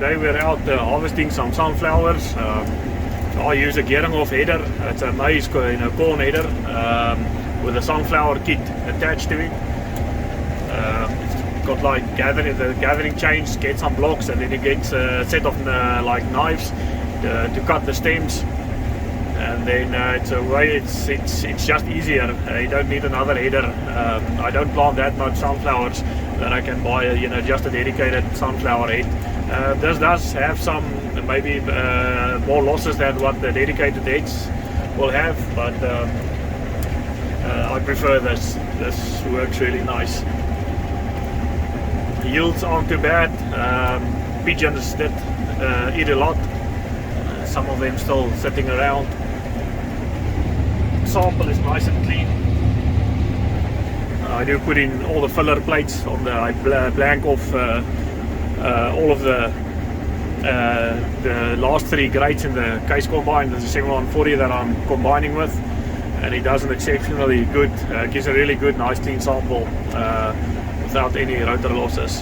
today we're out harvesting some sunflowers. I use a gearing off header. It's a maize corn header with a sunflower kit attached to it. It's got like the gathering chains, get some blocks, and then it gets a set of like knives to cut the stems. And then it's a way it's just easier. You don't need another header. I don't plant that much sunflowers that I can buy just a dedicated sunflower head. This does have some maybe more losses than what the dedicated heads will have, but I prefer this. This works really nice. The yields aren't too bad. Pigeons did eat a lot. Some of them still sitting around. Sample is nice and clean. I do put in all the filler plates on the, I blank off all of the last 3 grates in the case combine. There's a 7140 that I'm combining with, and it does an exceptionally good, gives a really good, nice clean sample without any rotor losses.